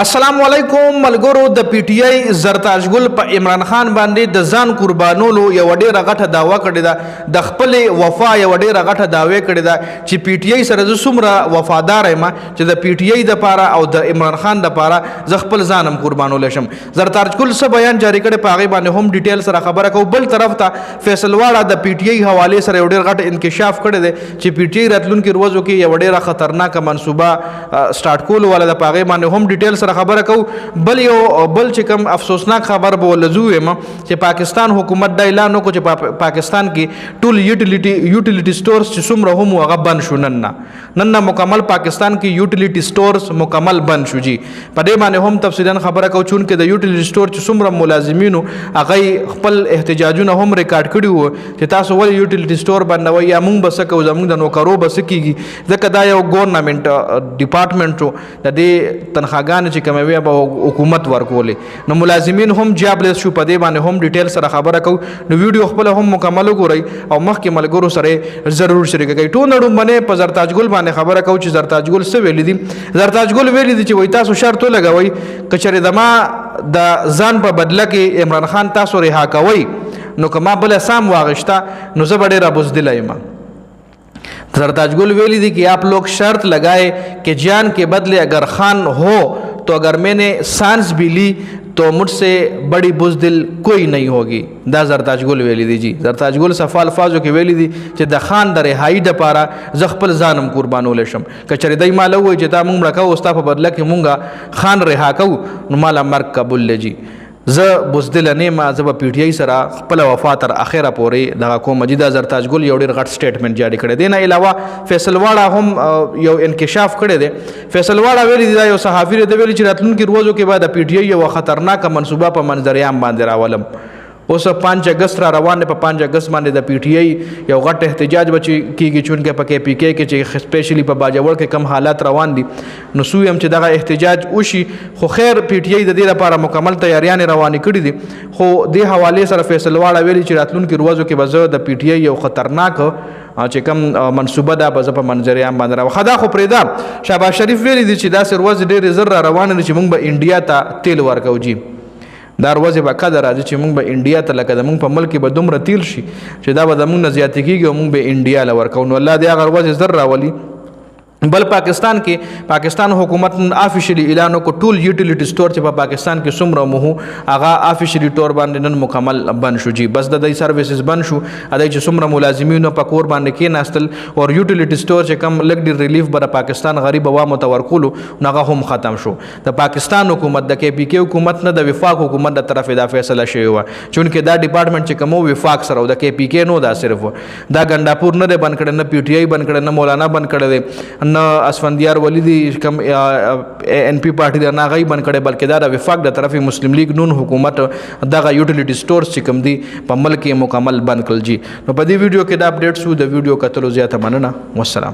अस्सलाम वालेकुम मलगोरो द पीटीआई زرتاجګل په عمران خان باندې د ځان قربانولو یو ډیره غټه داوا کړې ده د خپل وفا یو ډیره غټه داوی کړې ده چې پی ټی آی سره ز سمره وفادار یم چې د پی ټی آی د پاره او د عمران خان د پاره ز خپل ځانم قربانول شم زرتاجګل څه بیان جاری کړي په هغه باندې هم ډیټیل سره خبره کو بل طرف ته فیصل واړه د پی ټی آی حواله سره یو ډیر غټ انکشاف کړی دی چې پی ټی آی راتلونکي ورځو کې یو ډیره خطرناک منصوبه سٹارټ کول ولا د پاغه باندې هم ډیټیل سره خبره کو بل چې کوم افسوسناک خبر به ولزوي ما چې پاکستان حکومت دا اعلان وکړ چې پاکستان کې ټول یوټیلیټي سٹورز چې څومره هم هغه بند شو نن مکمل پاکستان کې یوټیلیټي سٹورز مکمل بند شو جی په دې باندې هم تفصیلا خبره کو چون کې د یوټیلیټي سٹور چې څومره ملازمینو هغه خپل احتجاجونه هم ریکارډ کړي وو چې تاسو ول یوټیلیټي سٹور بندوي یا موږ بس کو زموږ د نوکرو بس کیږي ځکه دا یو ګورنمنت ډپارټمنټ د دې تنخواګان چې کوموي به حکومت ورکولې نو ملازمین هم جابلیس شو په دې باندې هم ډیټیل سره خبره کو نو ویډیو خپل هم مکمل وګورئ او مخکې ملګرو سره ضرور شریک کړئ ټول نړۍ باندې په زرتاجګل باندې خبره کو چې زرتاجګل څه ویل دي زرتاجګل ویل دي چې وای تاسو شرط لګوي کچره دما د ځان په بدله کې عمران خان تاسو رها کوي نو کما بل سام واغشتا نو زه ډېر بوزدل یم زرتاجگل ویلی دی کہ آپ لوگ شرط لگائے کہ جان کے بدلے اگر خان ہو تو اگر میں نے سانس بھی لی تو مجھ سے بڑی بزدل کوئی نہیں ہوگی دا زرتاجگل ویلی دی جی زرتاجگل صفا الفاظو کې ویلی دی چې د خان د رهایی د پاره ز خپل ځانم قربانول شم کچری دای مال وای چې تا مونږ راکاو استا په بدله کې مونږه خان رها کو نو مال مرګ قبول لجی ز بوزدل نه ما ز په پی ټی آی سره خپل وفا تر اخره پورې دغه کوم مجیدا زرتاجګل یو ډیر غټ سټیټمنټ جاری کړی دی نه علاوه فیصل واړه هم یو انکشاف کړی دی فیصل واړه ویلی دی یو صحافي دی ویلی چې راتلونکي ورځو کې بعد پی ټی آی یو خطرناک منصوبه په منظریام باندې راولم اوس 5 اگست را روان په 5 اگست باندې د پی ټی آی یو غټ احتجاج بچی کیږي چون کې پکې پی کې چې سپیشلی په باجوړ کې کم حالات روان دي نو سوی هم چې دغه احتجاج وشي خو خیر پی ټی آی د دې لپاره مکمل تیاریان روانې کړې دي خو د حواله سره فیصل واړه ویلي چې راتلونکي ورځو کې به د پی ټی آی یو خطرناک چې کوم منصوبه ده به په منظریام باندې راو خدا خو پرېدا شهباز شریف ویلي دي چې دا سر ورځ ډېر زر روان دي چې موږ به انډیا ته تیل ورکو جی دا ورځ به قدر راځي چې موږ به انډیا ته لکه د موږ په ملک به دومره تیل شي چې دا به د موږ نه زیاتې کېږي او موږ به انډیا له ورکو نو الله دې هغه ورځ زر راولي بل پاکستان حکومت آفیشلی اعلان وکړ ټول یوټیلیټي سٹور چې په پاکستان کې څومره مو هغه آفیشلی تور باندې نن مکمل بند شو جی بس د دې سرویسز بند شو ادای چې څومره ملازمینو په کور باندې کې ناستل او یوټیلیټي سٹور چې کم لګ ډیر ریلیف بر پاکستان غریب عوامو ته ورکولو هغه هم ختم شو د پاکستان حکومت د کې پی کې حکومت نه د وفاق حکومت د طرف دا فیصله شوی و چونکه دا ډپارټمنټ چې کوم وفاق سره د کې پی کې نو دا صرف دا ګنداپور نه بند کړي نه پی ټی آی بند کړي نه مولانا بند کړي نه اسفندیار ولیدی کم ان پی پارټي د ناغي بن کړي بلکې دا د وفاق د طرف مسلم لیگ نون حکومت دغه یوټیلیټي سٹورز چې کم دي په ملک مکمل بند کړل جی نو په دې ویډیو کې دا اپډیټ شو د ویډیو کتلو زیاته مننه والسلام